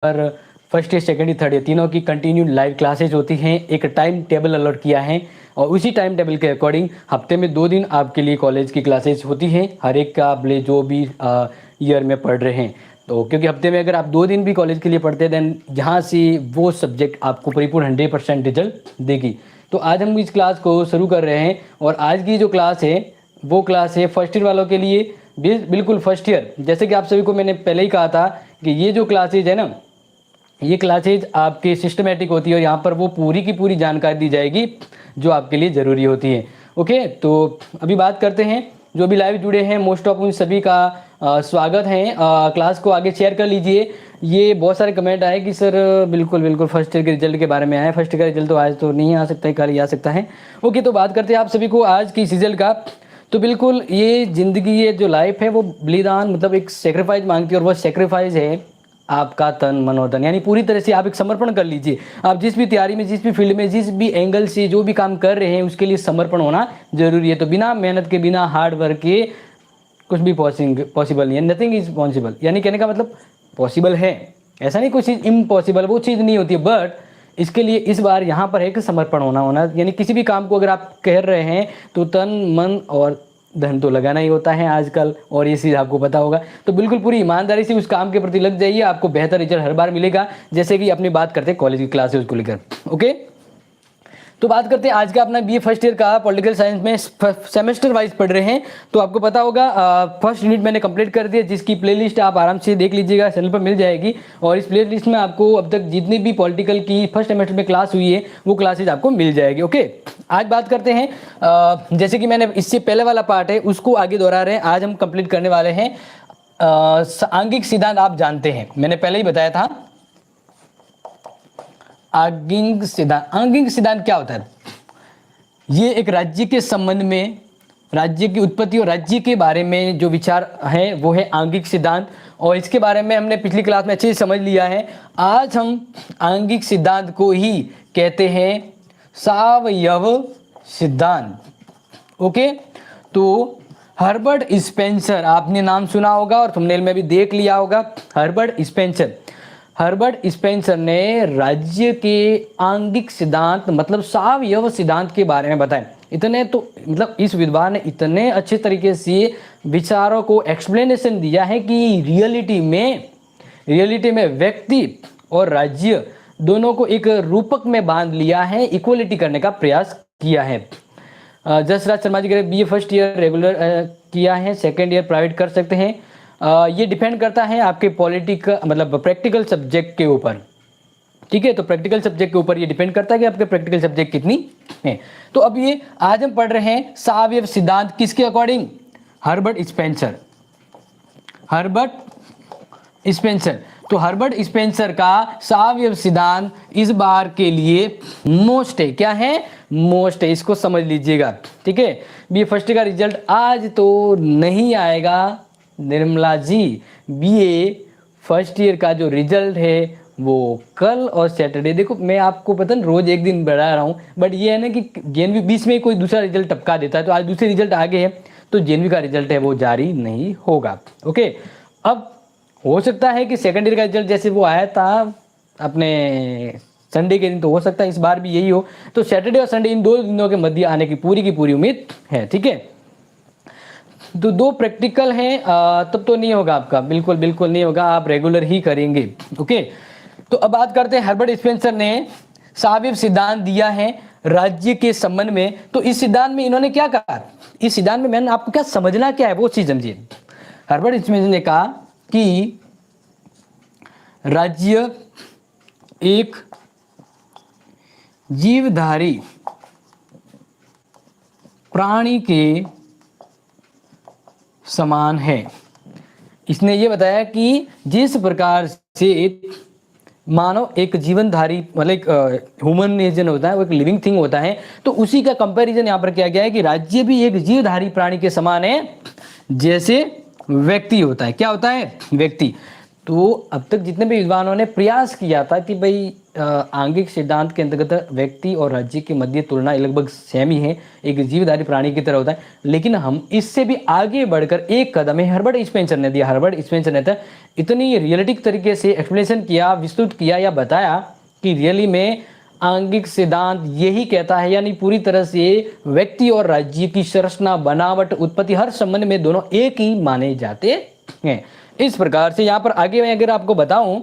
पर first year, second year, third year तीनों की कंटिन्यू लाइव क्लासेज होती हैं। एक टाइम टेबल अलॉट किया है और उसी टाइम टेबल के अकॉर्डिंग हफ्ते में 2 दिन आपके लिए कॉलेज की क्लासेज होती हैं, हर एक का आप ले जो भी ईयर में पढ़ रहे हैं। तो क्योंकि हफ्ते में अगर आप 2 दिन भी कॉलेज के लिए पढ़ते हैं देन यहाँ से वो सब्जेक्ट आपको परिपूर्ण 100% रिजल्ट देगी। तो आज हम इस क्लास को शुरू कर रहे हैं और आज की जो क्लास है वो क्लास है फर्स्ट ईयर वालों के लिए। बिल्कुल फर्स्ट ईयर, जैसे कि आप सभी को मैंने पहले ही कहा था कि ये जो क्लासेज है ना, ये क्लासेज आपके सिस्टमेटिक होती है और यहाँ पर वो पूरी की पूरी जानकारी दी जाएगी जो आपके लिए ज़रूरी होती है। ओके, तो अभी बात करते हैं जो भी लाइव जुड़े हैं, मोस्ट ऑफ उन सभी का स्वागत है। क्लास को आगे शेयर कर लीजिए। ये बहुत सारे कमेंट आए कि सर बिल्कुल बिल्कुल फर्स्ट ईयर के रिजल्ट के बारे में आए। फर्स्ट ईयर का रिजल्ट तो आज तो नहीं आ सकता है, कल ही आ सकता है। ओके, तो बात करते हैं आप सभी को आज की इस रिजल्ट का। तो बिल्कुल ये ज़िंदगी, ये जो लाइफ है वो बलिदान मतलब एक सेक्रीफाइस मांगती है और वो सेक्रीफाइस है आपका तन मन और धन, यानी पूरी तरह से आप एक समर्पण कर लीजिए। आप जिस भी तैयारी में, जिस भी फील्ड में, जिस भी एंगल से जो भी काम कर रहे हैं उसके लिए समर्पण होना जरूरी है। तो बिना मेहनत के, बिना हार्ड वर्क के कुछ भी पॉसिबल नहीं है। नथिंग इज पॉसिबल, यानी कहने का मतलब पॉसिबल है, ऐसा नहीं कोई चीज़ इम्पॉसिबल, वो चीज़ नहीं होती है। बट इसके लिए इस बार यहाँ पर एक समर्पण होना, यानी किसी भी काम को अगर आप कर रहे हैं तो तन मन और धन तो लगाना ही होता है आजकल, और ये चीज़ आपको पता होगा। तो बिल्कुल पूरी ईमानदारी से उस काम के प्रति लग जाइए, आपको बेहतर रिजल्ट हर बार मिलेगा। जैसे कि अपनी बात करते हैं कॉलेज की क्लासेस को लेकर। ओके, तो बात करते हैं आज का अपना बीए फर्स्ट ईयर का पॉलिटिकल साइंस में सेमेस्टर वाइज पढ़ रहे हैं। तो आपको पता होगा फर्स्ट यूनिट मैंने कंप्लीट कर दिया, जिसकी प्लेलिस्ट आप आराम से देख लीजिएगा, चैनल पर मिल जाएगी। और इस प्लेलिस्ट में आपको अब तक जितनी भी पॉलिटिकल की फर्स्ट सेमेस्टर में क्लास हुई है वो क्लासेज आपको मिल जाएगी। ओके, आज बात करते हैं जैसे कि मैंने इससे पहले वाला पार्ट है उसको आगे दोहरा रहे हैं। आज हम कंप्लीट करने वाले हैं आंगिक सिद्धांत। आप जानते हैं, मैंने पहले ही बताया था आंगिक सिद्धांत। आंगिक सिद्धांत क्या होता है? ये एक राज्य के संबंध में, राज्य की उत्पत्ति और राज्य के बारे में जो विचार है वो है आंगिक सिद्धांत। और इसके बारे में हमने पिछली क्लास में अच्छे से समझ लिया है। आज हम आंगिक सिद्धांत को ही कहते हैं सावयव सिद्धांत। ओके, तो हर्बर्ट स्पेंसर, आपने नाम सुना होगा और थंबनेल में भी देख लिया होगा। हर्बर्ट स्पेंसर ने राज्य के आंगिक सिद्धांत मतलब सावयव सिद्धांत के बारे में बताया। इतने तो मतलब इस विद्वान ने इतने अच्छे तरीके से विचारों को एक्सप्लेनेशन दिया है कि रियलिटी में व्यक्ति और राज्य दोनों को एक रूपक में बांध लिया है, इक्वलिटी करने का प्रयास किया है। जसराज शर्मा जी कह रहे बीए फर्स्ट ईयर रेगुलर किया है, सेकेंड ईयर प्राइवेट कर सकते हैं। ये डिपेंड करता है आपके पॉलिटिकल मतलब प्रैक्टिकल सब्जेक्ट के ऊपर। ठीक है, तो प्रैक्टिकल सब्जेक्ट के ऊपर ये डिपेंड करता है कि आपके प्रैक्टिकल सब्जेक्ट कितनी है। तो अब ये आज हम पढ़ रहे हैं सावयव सिद्धांत किसके अकॉर्डिंग? Herbert Spencer. तो हर्बर्ट स्पेंसर का सावयव सिद्धांत इस बार के लिए मोस्ट है। क्या है? मोस्ट है, इसको समझ लीजिएगा। ठीक है, बीए फर्स्ट का रिजल्ट आज तो नहीं आएगा Nirmala ji. BA first year का जो रिजल्ट है वो कल और सैटरडे, देखो मैं आपको पता है रोज एक दिन बढ़ा रहा हूँ, बट ये है ना कि जेएनवी बीच में कोई दूसरा रिजल्ट टपका देता है। तो आज दूसरे रिजल्ट आगे है तो जेएनवी का रिजल्ट है वो जारी नहीं होगा। ओके, अब हो सकता है कि सेकंड ईयर का रिजल्ट जैसे वो आया था अपने संडे के दिन, तो हो सकता है इस बार भी यही हो। तो सैटरडे और संडे इन 2 दिनों के मध्य आने की पूरी उम्मीद है। ठीक है, तो 2 प्रैक्टिकल हैं, तब तो नहीं होगा आपका, बिल्कुल नहीं होगा, आप रेगुलर ही करेंगे। ओके, तो अब बात करते हैं हर्बर्ट स्पेंसर ने सावयव सिद्धांत दिया है राज्य के संबंध में। तो इस सिद्धांत में इन्होंने क्या कहा, इस सिद्धांत में मैंने आपको क्या समझना क्या है वो चीज समझिए। हर्बर्ट स्पेंसर ने कहा कि राज्य एक जीवधारी प्राणी के समान है। इसने ये बताया कि जिस प्रकार से मानव एक जीवनधारी मतलब एक ह्यूमन नेचर होता है, वो एक लिविंग थिंग होता है, तो उसी का कंपैरिजन यहाँ पर किया गया है कि राज्य भी एक जीवधारी प्राणी के समान है जैसे व्यक्ति होता है। क्या होता है? व्यक्ति। तो अब तक जितने भी विद्वानों ने प्रयास किया था कि भाई आंगिक सिद्धांत के अंतर्गत व्यक्ति और राज्य के मध्य तुलना लगभग सेम ही है, एक जीवधारी प्राणी की तरह होता है। लेकिन हम इससे भी आगे बढ़कर एक कदम है हर्बर्ट स्पेंसर ने दिया। हर्बर्ट स्पेंसर ने तो इतनी रियलिटिक तरीके से एक्सप्लेनेशन किया, विस्तृत किया या बताया कि रियली में आंगिक सिद्धांत यही कहता है, यानी पूरी तरह से व्यक्ति और राज्य की संरचना, बनावट, उत्पत्ति, हर संबंध में दोनों एक ही माने जाते हैं। इस प्रकार से यहाँ पर आगे मैं अगर आपको बताऊं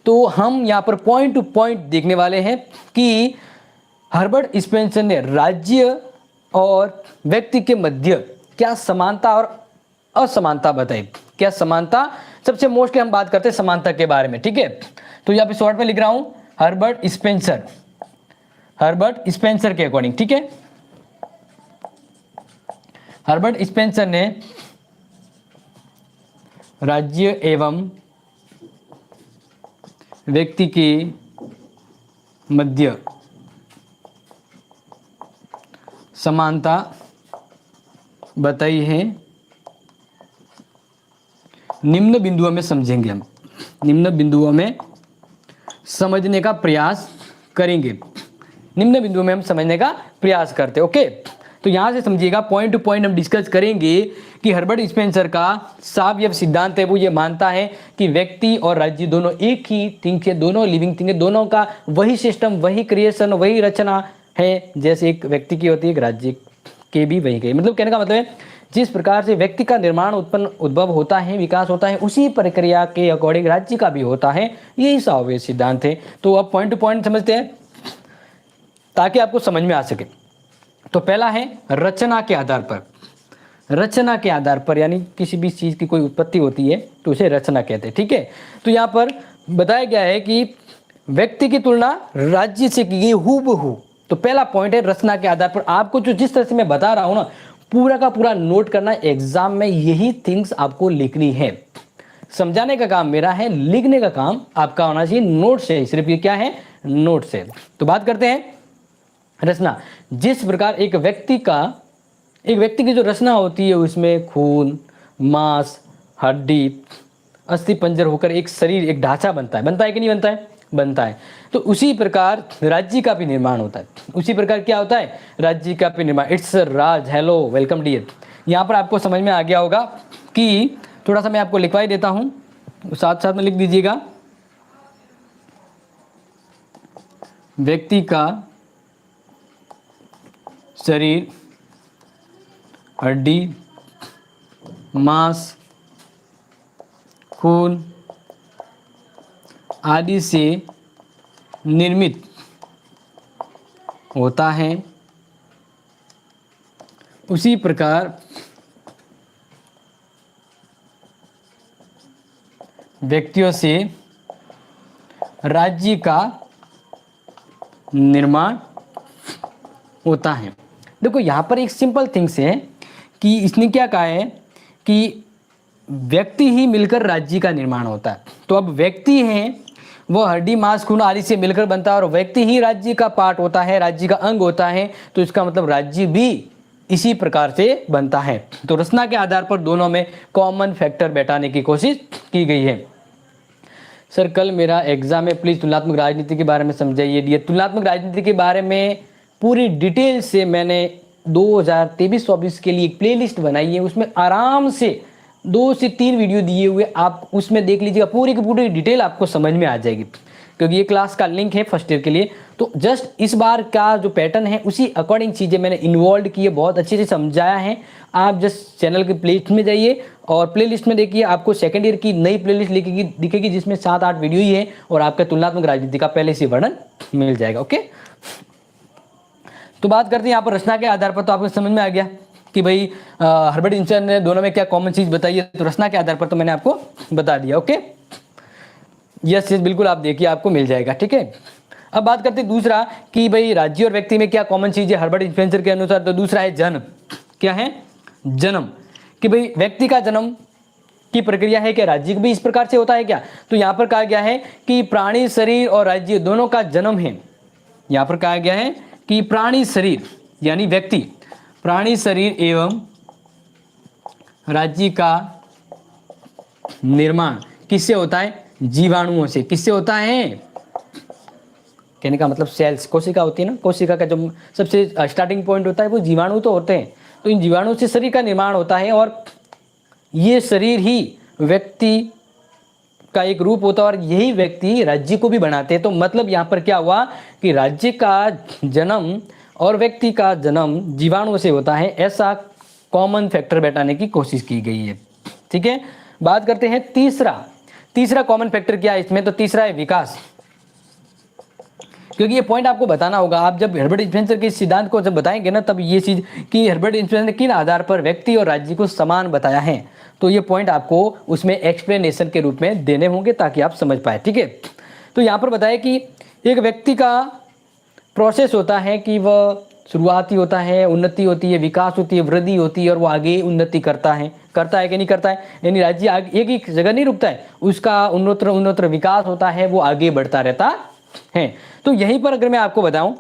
तो हम यहाँ पर पॉइंट टू पॉइंट देखने वाले हैं कि हर्बर्ट स्पेंसर ने राज्य और व्यक्ति के मध्य क्या समानता और असमानता बताई। क्या समानता, सबसे मोस्टली हम बात करते हैं समानता के बारे में, ठीक है। तो यहाँ पे शॉर्ट में लिख रहा हूं हर्बर्ट स्पेंसर के अकॉर्डिंग, ठीक है। हर्बर्ट स्पेंसर ने राज्य एवं व्यक्ति के मध्य समानता बताई है। निम्न बिंदुओं में समझेंगे, हम निम्न बिंदुओं में समझने का प्रयास करेंगे। निम्न बिंदुओं में हम समझने का प्रयास करते, ओके। तो यहां से समझिएगा, पॉइंट टू पॉइंट हम डिस्कस करेंगे कि हर्बर्ट स्पेंसर का सावयव सिद्धांत है, वो ये मानता है कि व्यक्ति और राज्य दोनों एक ही थिंग है, दोनों लिविंग थिंग है, दोनों का वही सिस्टम, वही क्रिएशन, वही रचना है। जैसे एक व्यक्ति की होती है, एक राज्य के भी वही है। मतलब कहने का मतलब है जिस प्रकार से व्यक्ति का निर्माण, उद्भव होता है, विकास होता है, उसी प्रक्रिया के अकॉर्डिंग राज्य का भी होता है। यही सावयव सिद्धांत है। तो अब पॉइंट टू पॉइंट समझते हैं ताकि आपको समझ में आ सके। तो पहला है रचना के आधार पर। रचना के आधार पर यानी किसी भी चीज की कोई उत्पत्ति होती है तो उसे रचना कहते हैं, ठीक है। तो यहाँ पर बताया गया है कि व्यक्ति की तुलना राज्य से की गई हूबहू। तो पहला पॉइंट है रचना के आधार पर। आपको जो जिस तरह से मैं बता रहा हूं ना, पूरा का पूरा नोट करना, एग्जाम में यही थिंग्स आपको लिखनी है। समझाने का काम मेरा है, लिखने का काम आपका होना चाहिए नोट से। सिर्फ ये क्या है, नोट से। तो बात करते हैं रचना। जिस प्रकार एक व्यक्ति की जो रचना होती है, उसमें खून, मांस, हड्डी, अस्थि पंजर होकर एक शरीर, एक ढांचा बनता है कि नहीं बनता है? बनता है। तो उसी प्रकार राज्य का भी निर्माण होता है। उसी प्रकार क्या होता है, राज्य का भी निर्माण। It's Raj, hello, welcome dear. यहाँ पर आपको समझ में आ गया होगा कि थोड़ा सा मैं आपको लिखवा ही देता हूँ, साथ साथ में लिख दीजिएगा। व्यक्ति का शरीर, हड्डी, मांस, खून आदि से निर्मित होता है। उसी प्रकार व्यक्तियों से राज्य का निर्माण होता है। देखो यहाँ पर एक सिंपल थिंग्स है कि इसने क्या कहा है कि व्यक्ति ही मिलकर राज्य का निर्माण होता है। तो अब व्यक्ति है वो हड्डी, मांस, खून आदि से मिलकर बनता है और व्यक्ति ही राज्य का पार्ट होता है, राज्य का अंग होता है। तो इसका मतलब राज्य भी इसी प्रकार से बनता है। तो रचना के आधार पर दोनों में कॉमन फैक्टर बैठाने की कोशिश की गई है। सर कल मेरा एग्जाम है, प्लीज तुलनात्मक राजनीति के बारे में समझाइए। ये तुलनात्मक राजनीति के बारे में पूरी डिटेल से मैंने 2023-24 के लिए एक प्लेलिस्ट बनाई है। उसमें आराम से 2 से 3 वीडियो दिए हुए, आप उसमें देख लीजिएगा, पूरी की पूरी डिटेल आपको समझ में आ जाएगी। क्योंकि ये क्लास का लिंक है फर्स्ट ईयर के लिए। तो जस्ट इस बार का जो पैटर्न है उसी अकॉर्डिंग चीज़ें मैंने इन्वॉल्व की है, बहुत अच्छे से समझाया है। आप जस्ट चैनल के प्लेलिस्ट में जाइए और प्लेलिस्ट में देखिए, आपको सेकंड ईयर की नई प्लेलिस्ट दिखेगी जिसमें 7-8 वीडियो ही है और आपका तुलनात्मक राजनीति का पहले से वर्णन मिल जाएगा। ओके, तो बात करते हैं यहाँ पर रचना के आधार पर। तो आपको समझ में आ गया कि भाई हर्बर्ट स्पेंसर ने दोनों में क्या कॉमन चीज बताई है। तो रचना के आधार पर तो मैंने आपको बता दिया। ओके, यस बिल्कुल, आप देखिए आपको मिल जाएगा, ठीक है। अब बात करते हैं दूसरा कि भाई राज्य और व्यक्ति में क्या कॉमन चीज है हर्बर्ट स्पेंसर के अनुसार। तो दूसरा है जन्म। क्या है? जन्म। कि भाई व्यक्ति का जन्म की प्रक्रिया है क्या राज्य भी इस प्रकार से होता है क्या? तो यहाँ पर कहा गया है कि प्राणी शरीर और राज्य दोनों का जन्म है। यहाँ पर कहा गया है कि प्राणी शरीर यानी व्यक्ति, प्राणी शरीर एवं राज्य का निर्माण किससे होता है? जीवाणुओं से। किससे होता है? कहने का मतलब सेल्स, कोशिका होती है ना, कोशिका का जो सबसे स्टार्टिंग पॉइंट होता है वो जीवाणु तो होते हैं। तो इन जीवाणु से शरीर का निर्माण होता है और ये शरीर ही व्यक्ति का एक रूप होता है और यही व्यक्ति राज्य को भी बनाते हैं। तो मतलब यहाँ पर क्या हुआ कि राज्य का जन्म और व्यक्ति का जन्म जीवाणु से होता है, ऐसा कॉमन फैक्टर बैठाने की कोशिश की गई है। ठीक है, बात करते हैं तीसरा कॉमन फैक्टर क्या है इसमें। तो तीसरा है विकास, क्योंकि ये पॉइंट आपको बताना होगा। आप जब हर्बर्ट स्पेंसर के सिद्धांत को जब बताएंगे ना, तब ये चीज कि हर्बर्ट स्पेंसर ने किन आधार पर व्यक्ति और राज्य को समान बताया है, तो ये पॉइंट आपको उसमें एक्सप्लेनेशन के रूप में देने होंगे ताकि आप समझ पाए। ठीक है, तो यहाँ पर बताया कि एक व्यक्ति का प्रोसेस होता है कि वह शुरुआती होता है, उन्नति होती है, विकास होती है, वृद्धि होती है और वो आगे उन्नति करता है कि नहीं करता है। यानी राज्य एक ही जगह नहीं रुकता है, उसका उन्नतर विकास होता है, वो आगे बढ़ता रहता है। तो यहीं पर अगर मैं आपको बताऊं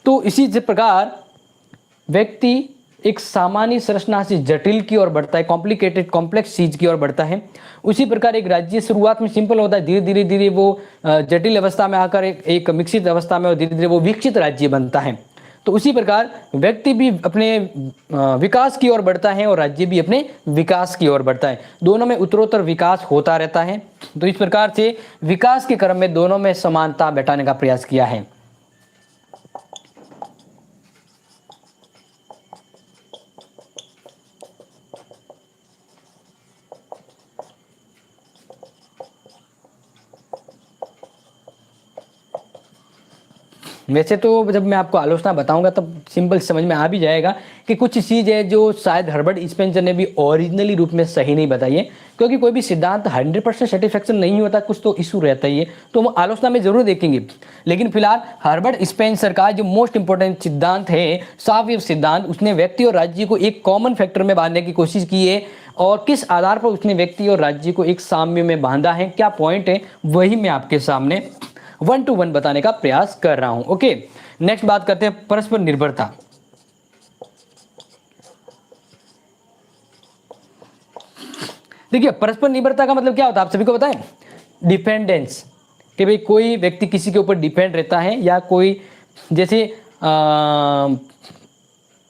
तो इसी प्रकार व्यक्ति एक सामान्य संरचना से जटिल की ओर बढ़ता है, कॉम्प्लेक्स चीज की ओर बढ़ता है। उसी प्रकार एक राज्य शुरुआत में सिंपल होता है, धीरे धीरे वो जटिल अवस्था में आकर एक विकसित अवस्था में और धीरे धीरे वो विकसित राज्य बनता है। तो उसी प्रकार व्यक्ति भी अपने विकास की ओर बढ़ता है और राज्य भी अपने विकास की ओर बढ़ता है। दोनों में उत्तरोत्तर विकास होता रहता है। तो इस प्रकार से विकास के क्रम में दोनों में समानता बैठाने का प्रयास किया है। वैसे तो जब मैं आपको आलोचना बताऊंगा तब सिंपल समझ में आ भी जाएगा कि कुछ चीज़ है जो शायद हर्बर्ट स्पेंसर ने भी ओरिजिनली रूप में सही नहीं बताई है, क्योंकि कोई भी सिद्धांत 100% सेटिस्फैक्शन नहीं होता, कुछ तो इशू रहता ही है, तो हम आलोचना में जरूर देखेंगे। लेकिन फिलहाल हर्बर्ट स्पेंसर का जो मोस्ट इंपॉर्टेंट सिद्धांत है सापेक्ष सिद्धांत, उसने व्यक्ति और राज्य को एक कॉमन फैक्टर में बांधने की कोशिश की है। और किस आधार पर उसने व्यक्ति और राज्य को एक साम्य में बांधा है, क्या पॉइंट है, वही मैं आपके सामने 1 to 1 बताने का प्रयास कर रहा हूं। ओके, नेक्स्ट बात करते हैं परस्पर निर्भरता। देखिए, परस्पर निर्भरता का मतलब क्या होता है, आप सभी को पता है, डिपेंडेंस, कि भाई कोई व्यक्ति किसी के ऊपर डिपेंड रहता है, या कोई जैसे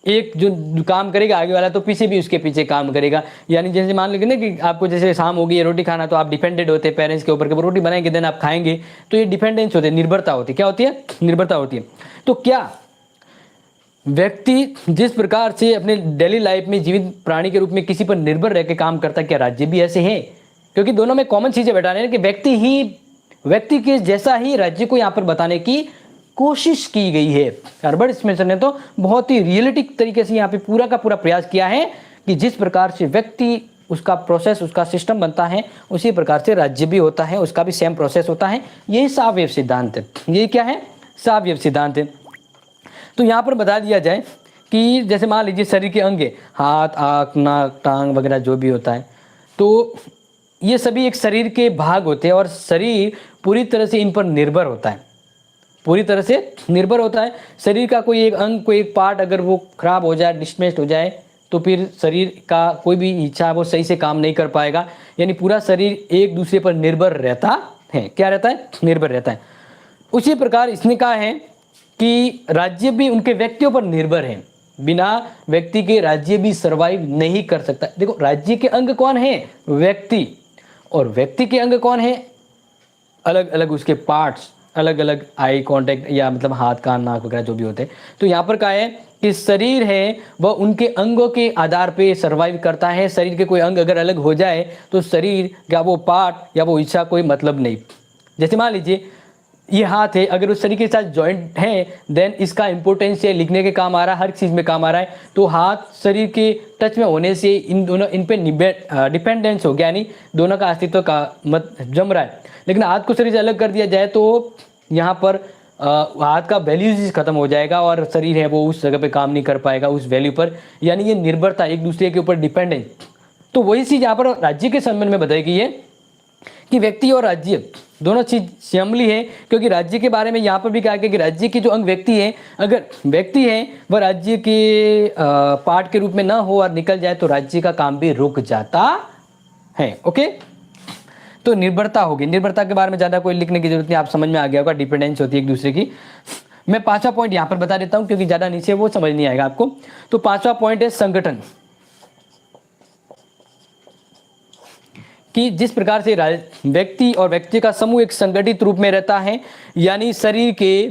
एक जो काम करेगा आगे वाला तो पीछे भी उसके पीछे काम करेगा। यानी जैसे मान लीजिए ना कि आपको जैसे शाम होगी है रोटी खाना, तो आप डिपेंडेंट होते हैं पेरेंट्स के ऊपर कि वो रोटी बनाएंगे देन आप खाएंगे। तो ये डिपेंडेंस होते हैं, निर्भरता होती है। क्या होती है, निर्भरता होती है। तो क्या व्यक्ति जिस प्रकार से अपने डेली लाइफ में जीवित प्राणी के रूप में किसी पर निर्भर रह के काम करता है, क्या राज्य भी ऐसे हैं? क्योंकि दोनों में कॉमन चीजें बैठा रहे हैं कि व्यक्ति के जैसा ही राज्य को यहाँ पर बताने की कोशिश की गई है। हर्बर्ट स्पेंसर ने तो बहुत ही रियलिटिक तरीके से यहाँ पे पूरा का पूरा प्रयास किया है कि जिस प्रकार से व्यक्ति, उसका प्रोसेस, उसका सिस्टम बनता है, उसी प्रकार से राज्य भी होता है, उसका भी सेम प्रोसेस होता है। यही सापेक्ष सिद्धांत है। ये क्या है, सापेक्ष सिद्धांत है। तो यहाँ पर बता दिया जाए कि जैसे मान लीजिए शरीर के अंग, हाथ, आँख, नाक, टांग वगैरह जो भी होता है, तो ये सभी एक शरीर के भाग होते हैं और शरीर पूरी तरह से इन पर निर्भर होता है, पूरी तरह से निर्भर होता है। शरीर का कोई एक अंग, कोई एक पार्ट अगर वो खराब हो जाए, डिसमेस्ड हो जाए, तो फिर शरीर का कोई भी हिस्सा वो सही से काम नहीं कर पाएगा। यानी पूरा शरीर एक दूसरे पर निर्भर रहता है। क्या रहता है, निर्भर रहता है। उसी प्रकार इसने कहा है कि राज्य भी उनके व्यक्तियों पर निर्भर है, बिना व्यक्ति के राज्य भी सर्वाइव नहीं कर सकता। देखो, राज्य के अंग कौन है, व्यक्ति, और व्यक्ति के अंग कौन है, अलग अलग उसके पार्ट्स, अलग अलग आई कांटेक्ट, या मतलब हाथ, कान, नाक वगैरह जो भी होते हैं। तो यहाँ पर कहा है कि शरीर है वह उनके अंगों के आधार पे सर्वाइव करता है। शरीर के कोई अंग अगर अलग हो जाए तो शरीर या वो पार्ट या वो हिस्सा कोई मतलब नहीं। जैसे मान लीजिए ये हाथ है, अगर उस शरीर के साथ जॉइंट है देन इसका इंपॉर्टेंस है, लिखने के काम आ रहा है, हर चीज़ में काम आ रहा है। तो हाथ शरीर के टच में होने से इन पे डिपेंडेंस हो गया, यानी दोनों का अस्तित्व का मत जम रहा है। लेकिन हाथ को शरीर से अलग कर दिया जाए तो यहाँ पर हाथ का वैल्यूज खत्म हो जाएगा और शरीर है वो उस जगह पे काम नहीं कर पाएगा, उस वैल्यू पर। यानी ये निर्भरता, एक दूसरे के ऊपर डिपेंडेंस। तो वही चीज़ यहाँ पर राज्य के संबंध में बताई गई है कि व्यक्ति और राज्य दोनों चीज सेमली है। क्योंकि राज्य के बारे में यहाँ पर भी कहा गया कि राज्य के जो अंग व्यक्ति है, अगर व्यक्ति है वह राज्य के पार्ट के रूप में ना हो और निकल जाए तो राज्य का काम भी रुक जाता है। ओके, तो निर्भरता होगी। निर्भरता के बारे में ज़्यादा कोई लिखने की जरूरत नहीं, आप समझ में आ गया होगा, डिपेंडेंस होती है एक दूसरे की। मैं पांचवा पॉइंट यहाँ पर बता देता हूँ क्योंकि ज़्यादा नीचे वो समझ नहीं आएगा आपको। तो पांचवा पॉइंट है संगठन, कि जिस प्रकार से व्यक्ति और व्यक्ति का समूह एक संगठित रूप में रहता है, यानी शरीर के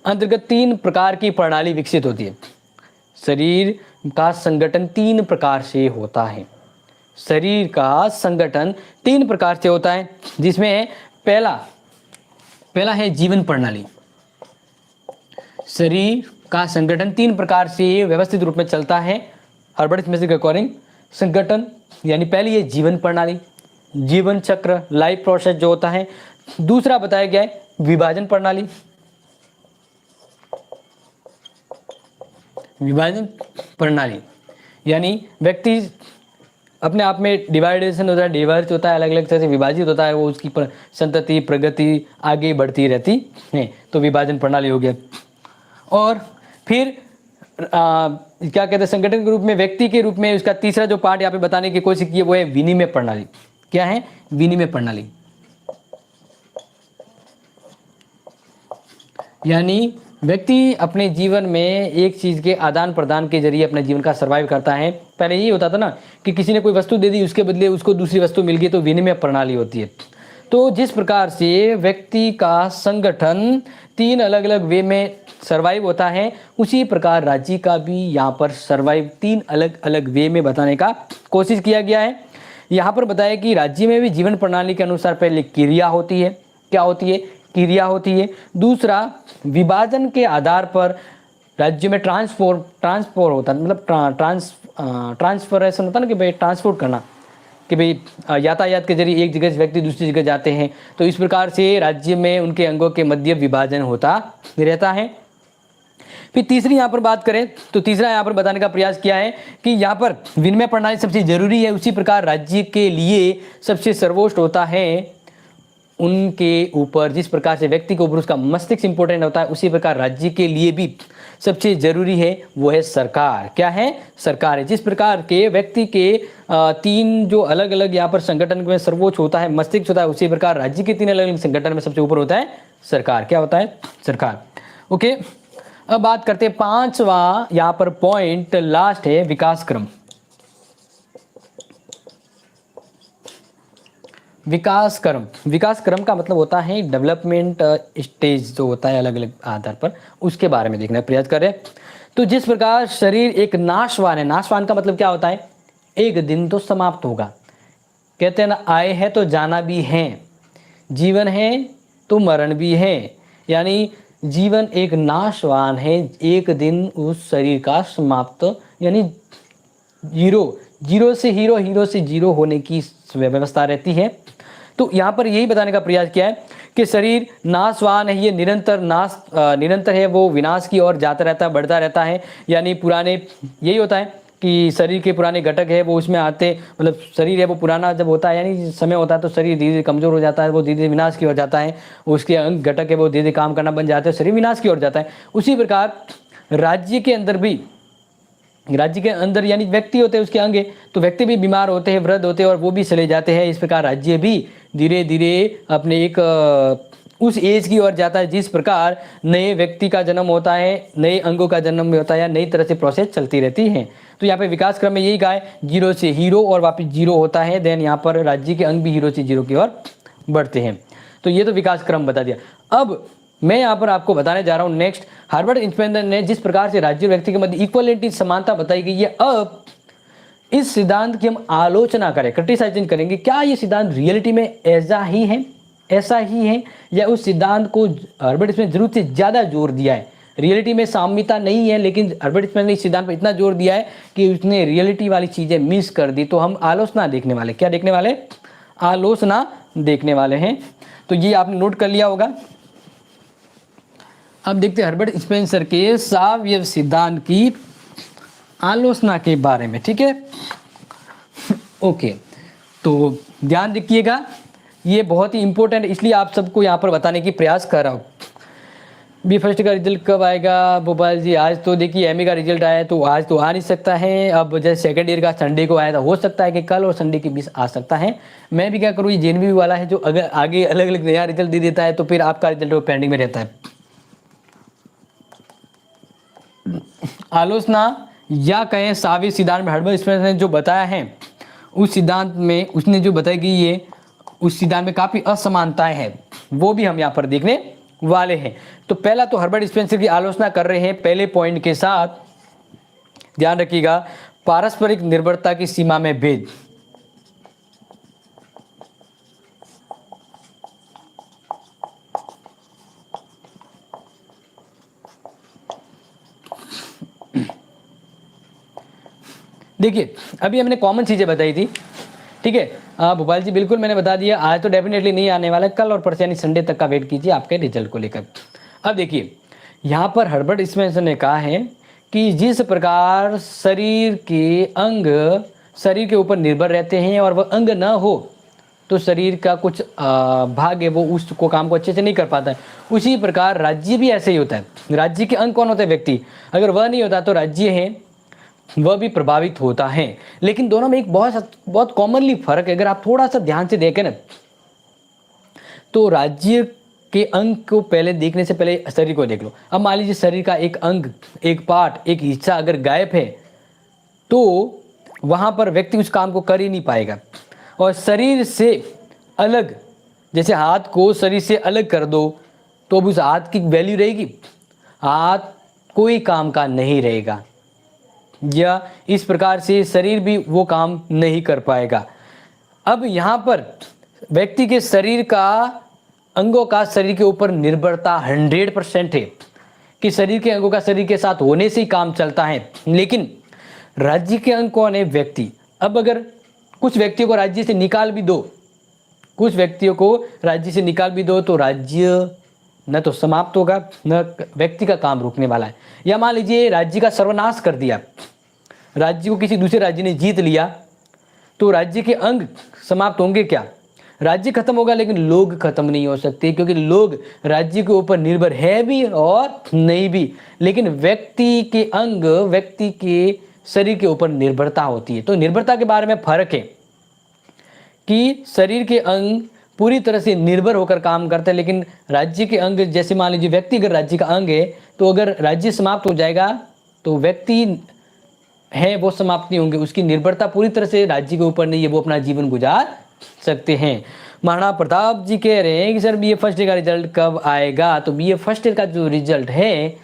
अंतर्गत 3 प्रकार की प्रणाली विकसित होती है। शरीर का संगठन 3 प्रकार से होता है। शरीर का संगठन 3 प्रकार से होता है, जिसमें पहला है जीवन प्रणाली। शरीर का संगठन 3 प्रकार से व्यवस्थित रूप में चलता है हर्बर्ट स्मिथ के अकॉर्डिंग। संगठन यानी पहली है जीवन प्रणाली, जीवन चक्र, लाइफ प्रोसेस जो होता है। दूसरा बताया गया है विभाजन प्रणाली, विभाजन प्रणाली यानी व्यक्ति अपने आप में डिवाइडेशन होता है, डिवर्ज होता है, अलग अलग तरह से विभाजित होता है, वो उसकी संतति प्रगति आगे बढ़ती रहती है, तो विभाजन प्रणाली हो गया। और फिर क्या कहते हैं, संगठन के रूप में, व्यक्ति के रूप में उसका तीसरा जो पार्ट यहाँ पे बताने की कोशिश की है वो है विनिमय प्रणाली। क्या है? विनिमय प्रणाली, यानी व्यक्ति अपने जीवन में एक चीज़ के आदान प्रदान के जरिए अपने जीवन का सर्वाइव करता है। पहले यही होता था ना कि किसी ने कोई वस्तु दे दी, उसके बदले उसको दूसरी वस्तु मिल गई, तो विनिमय प्रणाली होती है। तो जिस प्रकार से व्यक्ति का संगठन 3 अलग अलग वे में सर्वाइव होता है, उसी प्रकार राज्य का भी यहाँ पर सर्वाइव 3 अलग अलग वे में बताने का कोशिश किया गया है। यहाँ पर बताया कि राज्य में भी जीवन प्रणाली के अनुसार पहले क्रिया होती है। क्या होती है? क्रिया होती है। दूसरा, विभाजन के आधार पर राज्य में ट्रांसफर होता है, मतलब ट्रांसफरेशन होता है ना, कि भाई ट्रांसपोर्ट करना, कि भाई यातायात के जरिए एक जगह से व्यक्ति दूसरी जगह जाते हैं। तो इस प्रकार से राज्य में उनके अंगों के मध्य विभाजन होता रहता है। फिर तीसरी यहाँ पर बात करें तो तीसरा यहाँ पर बताने का प्रयास किया है कि यहाँ पर विनिमय प्रणाली सबसे जरूरी है, उसी प्रकार राज्य के लिए सबसे सर्वोच्च होता है उनके ऊपर। जिस प्रकार से व्यक्ति के ऊपर उसका मस्तिष्क इंपॉर्टेंट होता है, उसी प्रकार राज्य के लिए भी सबसे जरूरी है वो है सरकार। क्या है? सरकार है। जिस प्रकार के व्यक्ति के 3 जो अलग अलग यहाँ पर संगठन में सर्वोच्च होता है, मस्तिष्क होता है, उसी प्रकार राज्य के 3 अलग अलग संगठन में सबसे ऊपर होता है सरकार। क्या होता है? सरकार। ओके, अब बात करते हैं 5वां यहाँ पर पॉइंट, लास्ट है विकास क्रम। विकास क्रम का मतलब होता है डेवलपमेंट स्टेज जो होता है अलग अलग आधार पर, उसके बारे में देखने का प्रयास करें। तो जिस प्रकार शरीर एक नाशवान है, नाशवान का मतलब क्या होता है? एक दिन तो समाप्त होगा। कहते हैं ना, आए हैं तो जाना भी है, जीवन है तो मरण भी है, यानी जीवन एक नाशवान है, एक दिन उस शरीर का समाप्त, यानी जीरो से हीरो, हीरो से जीरो होने की व्यवस्था रहती है। तो यहाँ पर यही बताने का प्रयास किया है कि शरीर नाशवान है, ये निरंतर है, वो विनाश की ओर जाता रहता है, बढ़ता रहता है। यानी पुराने, यही होता है कि शरीर के पुराने घटक है वो उसमें आते, मतलब शरीर है वो पुराना जब होता है, यानी समय होता है, तो शरीर धीरे धीरे कमजोर हो जाता है, वो धीरे धीरे विनाश की ओर जाता है। उसके अंग घटक है वो धीरे धीरे काम करना बन जाते हैं, शरीर विनाश की ओर जाता है। उसी प्रकार राज्य के अंदर भी, राज्य के अंदर यानी व्यक्ति होते हैं, उसके अंग, तो व्यक्ति भी बीमार होते हैं, वृद्ध होते हैं और वो भी चले जाते हैं। इस प्रकार राज्य भी धीरे धीरे अपने एक उस एज की ओर जाता है जिस प्रकार नए व्यक्ति का जन्म होता है, नए अंगों का जन्म भी होता है, या नई तरह से प्रोसेस चलती रहती है। तो यहाँ पे विकास क्रम में यही कहा है, 0 से हीरो और वापस 0 होता है, देन यहाँ पर राज्य के अंग भी 0 से 0 की ओर बढ़ते हैं। तो ये तो विकास क्रम बता दिया। अब मैं यहाँ पर आपको बताने जा रहा हूँ नेक्स्ट, हर्बर्ट स्पेंसर ने जिस प्रकार से राज्य और व्यक्ति के मध्य इक्वलिटी, समानता बताई गई है, अब इस सिद्धांत की हम आलोचना करें, क्रिटिसाइजिंग करेंगे। क्या ये सिद्धांत रियलिटी में ऐसा ही है या उस सिद्धांत को हर्बर्ट स्पेंसर जरूरत से ज़्यादा जोर दिया है? रियलिटी में साम्यता नहीं है, लेकिन हर्बर्ट स्पेंसर ने इस सिद्धांत पर इतना जोर दिया है कि उसने रियलिटी वाली चीज़ें मिस कर दी। तो हम आलोचना देखने वाले, क्या देखने वाले? आलोचना देखने वाले हैं। तो ये आपने नोट कर लिया होगा। अब देखते हैं हर्बर्ट स्पेंसर के सावयव सिद्धांत की आलोचना के बारे में, ठीक है? ओके, तो ध्यान रखिएगा, ये बहुत ही इंपॉर्टेंट, इसलिए आप सबको यहाँ पर बताने की प्रयास कर रहा हूँ। बी फर्स्ट का रिजल्ट कब आएगा भोपाल जी? आज तो देखिए एमए का रिजल्ट आया है तो आज तो आ नहीं सकता है। अब जैसे सेकंड ईयर का संडे को आया था, हो सकता है कि कल और संडे के बीच आ सकता है। मैं भी क्या करूँ, ये जेएनवी वाला है जो अगर आगे अलग अलग नया रिजल्ट दे देता है तो फिर आपका रिजल्ट वो पेंडिंग में रहता है। आलोचना या कहें सावी सिद्धांत में हर्बल स्पेंसर ने जो बताया है, उस सिद्धांत में उसने जो बताया कि ये उस सिद्धांत में काफ़ी असमानताएं हैं, वो भी हम यहाँ पर देखने वाले हैं। तो पहला तो हर्बर्ट स्पेंसर की आलोचना कर रहे हैं पहले पॉइंट के साथ, ध्यान रखिएगा, पारस्परिक निर्भरता की सीमा में भेद। देखिए अभी हमने कॉमन चीजें बताई थी, ठीक है भोपाल जी, बिल्कुल मैंने बता दिया। आज तो डेफिनेटली नहीं आने वाला, कल और परसों यानी संडे तक का वेट कीजिए आपके रिजल्ट को लेकर। अब देखिए यहाँ पर हर्बर्ट स्पेंसर ने कहा है कि जिस प्रकार शरीर के अंग शरीर के ऊपर निर्भर रहते हैं और वह अंग ना हो तो शरीर का कुछ भाग है वो उसको काम को अच्छे से नहीं कर पाता है, उसी प्रकार राज्य भी ऐसे ही होता है। राज्य के अंग कौन होता है? व्यक्ति। अगर वह नहीं होता तो राज्य है वह भी प्रभावित होता है। लेकिन दोनों में एक बहुत कॉमनली फर्क है। अगर आप थोड़ा सा ध्यान से देखें ना तो राज्य के अंग को पहले देखने से पहले शरीर को देख लो। अब मान लीजिए शरीर का एक अंग, एक पार्ट, एक हिस्सा अगर गायब है तो वहां पर व्यक्ति उस काम को कर ही नहीं पाएगा। और शरीर से अलग, जैसे हाथ को शरीर से अलग कर दो तो अब उस हाथ की वैल्यू रहेगी? हाथ कोई काम का नहीं रहेगा, या इस प्रकार से शरीर भी वो काम नहीं कर पाएगा। अब यहाँ पर व्यक्ति के शरीर का अंगों का शरीर के ऊपर निर्भरता 100% है कि शरीर के अंगों का शरीर के साथ होने से ही काम चलता है। लेकिन राज्य के अंग कौन है? व्यक्ति। अब अगर कुछ व्यक्तियों को राज्य से निकाल भी दो, कुछ व्यक्तियों को राज्य से निकाल भी दो तो राज्य न तो समाप्त होगा न व्यक्ति का काम रुकने वाला है। या मान लीजिए राज्य का सर्वनाश कर दिया, राज्य को किसी दूसरे राज्य ने जीत लिया तो राज्य के अंग समाप्त होंगे क्या? राज्य खत्म होगा लेकिन लोग खत्म नहीं हो सकते, क्योंकि लोग राज्य के ऊपर निर्भर है भी और नहीं भी। लेकिन व्यक्ति के अंग, व्यक्ति के शरीर के ऊपर निर्भरता होती है। तो निर्भरता के बारे में फर्क है कि शरीर के अंग पूरी तरह से निर्भर होकर काम करते हैं, लेकिन राज्य के अंग, जैसे मान लीजिए व्यक्ति अगर राज्य का अंग है तो अगर राज्य समाप्त हो जाएगा तो व्यक्ति है वो समाप्त नहीं होंगे, उसकी निर्भरता पूरी तरह से राज्य के ऊपर नहीं है, वो अपना जीवन गुजार सकते हैं। महाराणा प्रताप जी कह रहे हैं कि सर बीए फर्स्ट ईयर का रिजल्ट कब आएगा? तो बीए फर्स्ट ईयर का जो रिजल्ट है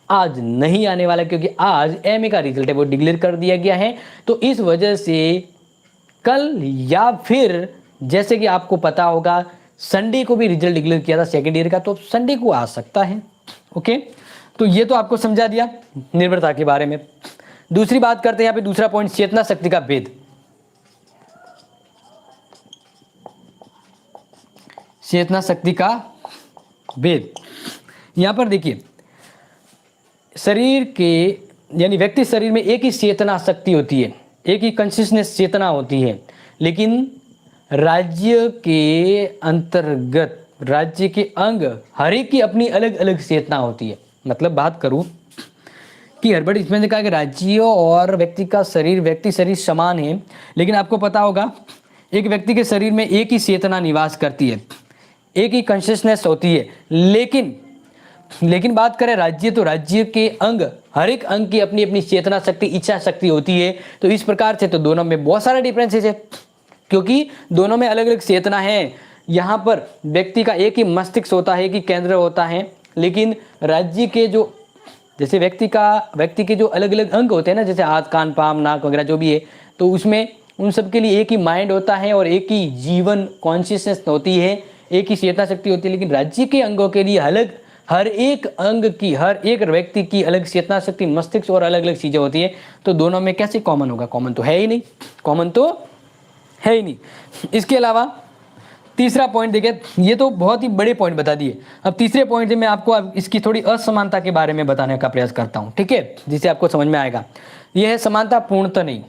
आज नहीं आने वाला, क्योंकि आज एमए का रिजल्ट है वो डिक्लेयर कर दिया गया है। तो इस वजह से कल या फिर जैसे कि आपको पता होगा संडे को भी रिजल्ट डिक्लेयर किया था सेकेंड ईयर का, तो संडे को आ सकता है। ओके, तो ये तो आपको समझा दिया निर्भरता के बारे में। दूसरी बात करते हैं यहाँ पे, दूसरा पॉइंट, चेतना शक्ति का भेद। चेतना शक्ति का भेद यहां पर देखिए, शरीर के यानी व्यक्ति शरीर में एक ही चेतना शक्ति होती है, एक ही कंसिस्टेंस चेतना होती है, लेकिन राज्य के अंतर्गत राज्य के अंग हर एक की अपनी अलग अलग चेतना होती है। मतलब बात करूं कि हर्बर्ट स्पेंसर ने कहा कि राज्यों और व्यक्ति का शरीर, व्यक्ति शरीर समान है, लेकिन आपको पता होगा एक व्यक्ति के शरीर में एक ही चेतना निवास करती है, एक ही कॉन्शियसनेस होती है। लेकिन बात करें राज्य, तो राज्य के अंग, हर एक अंग की अपनी अपनी चेतना शक्ति, इच्छा शक्ति होती है। तो इस प्रकार से तो दोनों में बहुत सारे डिफरेंसेस है, क्योंकि दोनों में अलग अलग चेतना है। यहाँ पर व्यक्ति का एक ही मस्तिष्क होता है, एक ही केंद्र होता है, लेकिन राज्य के जो, जैसे व्यक्ति के जो अलग अलग अंग होते हैं ना, जैसे हाथ, कान, पाँव, नाक वगैरह जो भी है, तो उसमें उन सब के लिए एक ही माइंड होता है और एक ही जीवन कॉन्शियसनेस होती है, एक ही चेतना शक्ति होती है। लेकिन राज्य के अंगों के लिए अलग, हर एक अंग की, हर एक व्यक्ति की अलग चेतना शक्ति, मस्तिष्क और अलग अलग चीजें होती है। तो दोनों में कैसे कॉमन होगा? कॉमन तो है ही नहीं, कॉमन तो है ही नहीं। इसके अलावा तीसरा पॉइंट देखिए, ये तो बहुत ही बड़े पॉइंट बता दिए। अब तीसरे पॉइंट से मैं आपको अब इसकी थोड़ी असमानता के बारे में बताने का प्रयास करता हूं, ठीक है, जिसे आपको समझ में आएगा। यह है समानता पूर्णतः नहीं।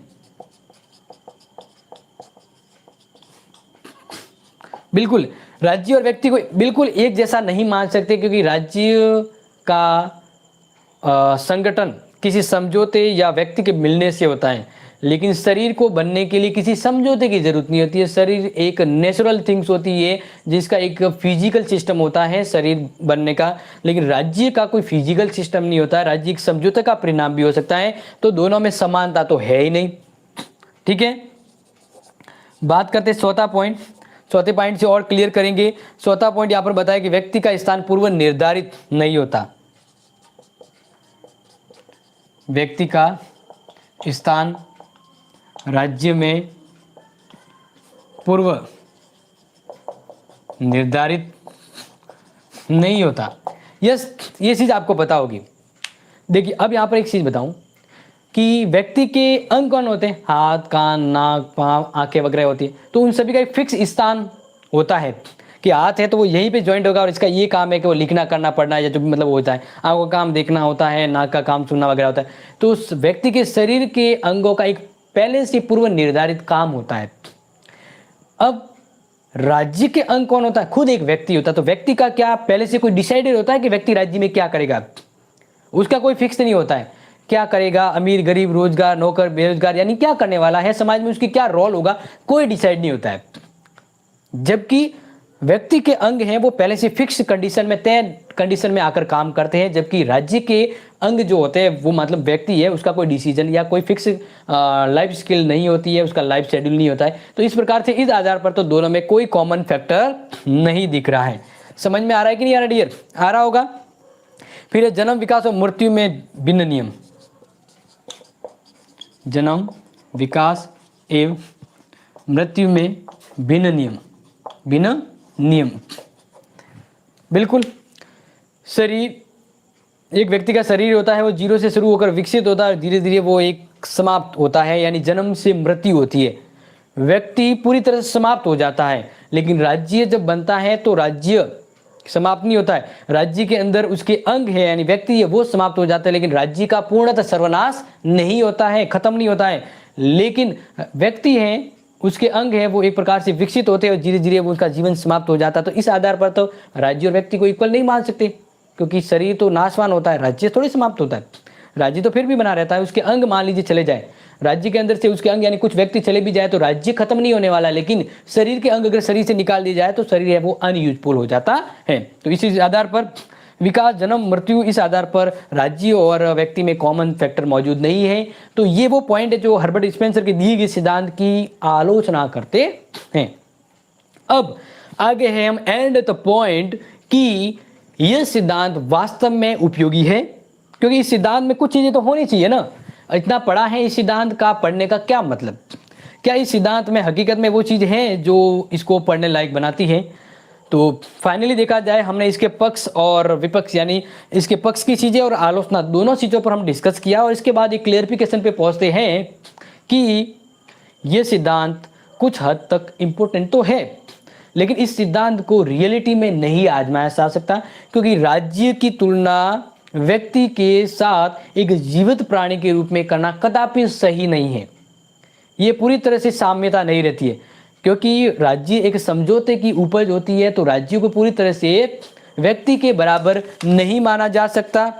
बिल्कुल राज्य और व्यक्ति को बिल्कुल एक जैसा नहीं मान सकते, क्योंकि राज्य का संगठन किसी समझौते या व्यक्ति के मिलने से होता है, लेकिन शरीर को बनने के लिए किसी समझौते की जरूरत नहीं होती है। शरीर एक नेचुरल थिंग्स होती है जिसका एक फिजिकल सिस्टम होता है शरीर बनने का, लेकिन राज्य का कोई फिजिकल सिस्टम नहीं होता है। राज्य एक समझौते का परिणाम भी हो सकता है, तो दोनों में समानता तो है ही नहीं। ठीक है, बात करते हैं चौथा पॉइंट। चौथे पॉइंट से और क्लियर करेंगे। चौथा पॉइंट यहां पर बताया कि व्यक्ति का स्थान पूर्व निर्धारित नहीं होता। व्यक्ति का स्थान राज्य में पूर्व निर्धारित नहीं होता। यस, ये चीज आपको पता होगी। देखिए, अब यहां पर एक चीज बताऊं कि व्यक्ति के अंग कौन होते हैं? हाथ, कान, नाक, पांव, आंखें वगैरह होती है। तो उन सभी का एक फिक्स स्थान होता है कि हाथ है तो वो यहीं पे ज्वाइंट होगा और इसका ये काम है कि वो लिखना, करना, पढ़ना या जो भी मतलब होता है। आंखों का काम देखना होता है, नाक का काम सुनना वगैरह होता है। तो उस व्यक्ति के शरीर के अंगों का एक पहले से पूर्व निर्धारित काम होता है। अब राज्य के अंग कौन होता है? खुद एक व्यक्ति होता है। तो व्यक्ति का क्या पहले से कोई डिसाइडेड होता है कि व्यक्ति राज्य में क्या करेगा? उसका कोई फिक्स नहीं होता है। क्या करेगा, अमीर, गरीब, रोजगार, नौकर, बेरोजगार, यानी क्या करने वाला है समाज में, उसकी क्या रोल होगा, कोई डिसाइड नहीं होता है। जबकि व्यक्ति के अंग हैं वो पहले से फिक्स कंडीशन में, तय कंडीशन में आकर काम करते हैं। जबकि राज्य के अंग जो होते हैं वो मतलब व्यक्ति है, उसका कोई डिसीजन या कोई फिक्स लाइफ स्किल नहीं होती है, उसका लाइफ शेड्यूल नहीं होता है। तो इस प्रकार से इस आधार पर तो दोनों में कोई कॉमन फैक्टर नहीं दिख रहा है। समझ में आ रहा है कि नहीं आ रहा डियर? आ रहा होगा। फिर जन्म, विकास और मृत्यु में भिन्न नियम। जन्म, विकास एवं मृत्यु में भिन्न नियम। भिन्न नियम, बिल्कुल। शरीर, एक व्यक्ति का शरीर होता है वो जीरो से शुरू होकर विकसित होता है, धीरे धीरे वो एक समाप्त होता है, यानी जन्म से मृत्यु होती है। व्यक्ति पूरी तरह से समाप्त हो जाता है। लेकिन राज्य जब बनता है तो राज्य समाप्त नहीं होता है। राज्य के अंदर उसके अंग है यानी व्यक्ति है वो समाप्त हो जाता है, लेकिन राज्य का पूर्णतः सर्वनाश नहीं होता है, खत्म नहीं होता है। लेकिन व्यक्ति है, उसके अंग है वो एक प्रकार से विकसित होते हैं और धीरे धीरे वो उसका जीवन समाप्त हो जाता है। तो इस आधार पर तो राज्य और व्यक्ति को इक्वल नहीं मान सकते, क्योंकि शरीर तो नाशवान होता है, राज्य थोड़ी समाप्त होता है। राज्य तो फिर भी बना रहता है। उसके अंग मान लीजिए चले जाए, राज्य के अंदर से उसके अंग यानी कुछ व्यक्ति चले भी जाए तो राज्य खत्म नहीं होने वाला। लेकिन शरीर के अंग अगर शरीर से निकाल दिया जाए तो शरीर है वो अनयूजफुल हो जाता है। तो इसी आधार पर विकास, जन्म, मृत्यु, इस आधार पर राज्य और व्यक्ति में कॉमन फैक्टर मौजूद नहीं है। तो ये वो पॉइंट है जो हर्बर्ट स्पेंसर के दिए गए सिद्धांत की आलोचना करते हैं। अब आगे है हम एंड द पॉइंट कि यह सिद्धांत वास्तव में उपयोगी है, क्योंकि इस सिद्धांत में कुछ चीजें तो होनी चाहिए ना। इतना पढ़ा है, इस सिद्धांत का पढ़ने का क्या मतलब? क्या इस सिद्धांत में हकीकत में वो चीज है जो इसको पढ़ने लायक बनाती है? तो फाइनली देखा जाए, हमने इसके पक्ष और विपक्ष यानी इसके पक्ष की चीजें और आलोचना दोनों चीजों पर हम डिस्कस किया और इसके बाद एक क्लेरिफिकेशन पे पहुंचते हैं कि यह सिद्धांत कुछ हद तक इम्पोर्टेंट तो है, लेकिन इस सिद्धांत को रियलिटी में नहीं आजमाया जा सकता, क्योंकि राज्य की तुलना व्यक्ति के साथ एक जीवित प्राणी के रूप में करना कदापि सही नहीं है। ये पूरी तरह से साम्यता नहीं रहती है, क्योंकि राज्य एक समझौते की उपज होती है। तो राज्य को पूरी तरह से व्यक्ति के बराबर नहीं माना जा सकता।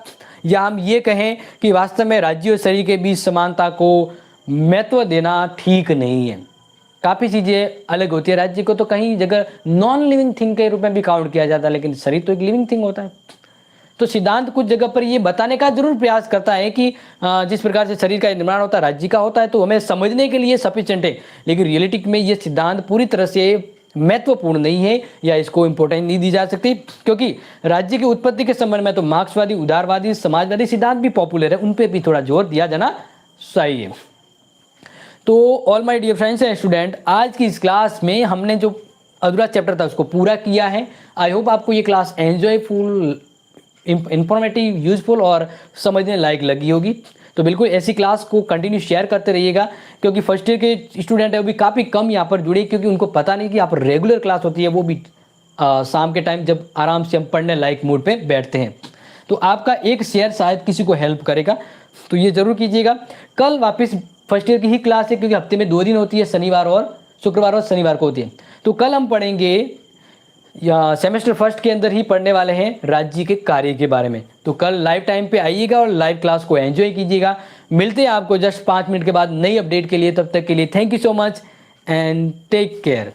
या हम ये कहें कि वास्तव में राज्य और शरीर के बीच समानता को महत्व देना ठीक नहीं है। काफ़ी चीज़ें अलग होती है। राज्य को तो कहीं जगह नॉन लिविंग थिंग के रूप में भी काउंट किया जाता है, लेकिन शरीर तो एक लिविंग थिंग होता है। तो सिद्धांत कुछ जगह पर ये बताने का जरूर प्रयास करता है कि जिस प्रकार से शरीर का निर्माण होता है, राज्य का होता है, तो हमें समझने के लिए सफिशिएंट है। लेकिन रियलिटी में ये सिद्धांत पूरी तरह से महत्वपूर्ण नहीं है या इसको इंपॉर्टेंस नहीं दी जा सकती, क्योंकि राज्य की उत्पत्ति के संबंध में तो मार्क्सवादी, उदारवादी, समाजवादी सिद्धांत भी पॉपुलर है, उन पर भी थोड़ा जोर दिया जाना चाहिए। तो all my dear friends and student, आज की इस क्लास में हमने जो अधूरा चैप्टर था उसको पूरा किया है। आई होप आपको ये क्लास एंजॉयफुल, इंफॉर्मेटिव, यूजफुल और समझने लायक लगी होगी। तो बिल्कुल ऐसी क्लास को कंटिन्यू शेयर करते रहिएगा, क्योंकि फर्स्ट ईयर के स्टूडेंट है वो भी काफ़ी कम यहाँ पर जुड़े, क्योंकि उनको पता नहीं कि यहाँ पर रेगुलर क्लास होती है, वो भी शाम के टाइम जब आराम से हम पढ़ने लायक मूड पे बैठते हैं। तो आपका एक शेयर शायद किसी को हेल्प करेगा, तो ये जरूर कीजिएगा। कल वापस फर्स्ट ईयर की ही क्लास है, क्योंकि हफ्ते में 2 दिन होती है, शनिवार और शुक्रवार और शनिवार को होती है। तो कल हम पढ़ेंगे या सेमेस्टर फर्स्ट के अंदर ही पढ़ने वाले हैं राज्य के कार्य के बारे में। तो कल लाइव टाइम पे आइएगा और लाइव क्लास को एंजॉय कीजिएगा। मिलते हैं आपको जस्ट 5 मिनट के बाद नई अपडेट के लिए। तब तक के लिए thank you so much and take care.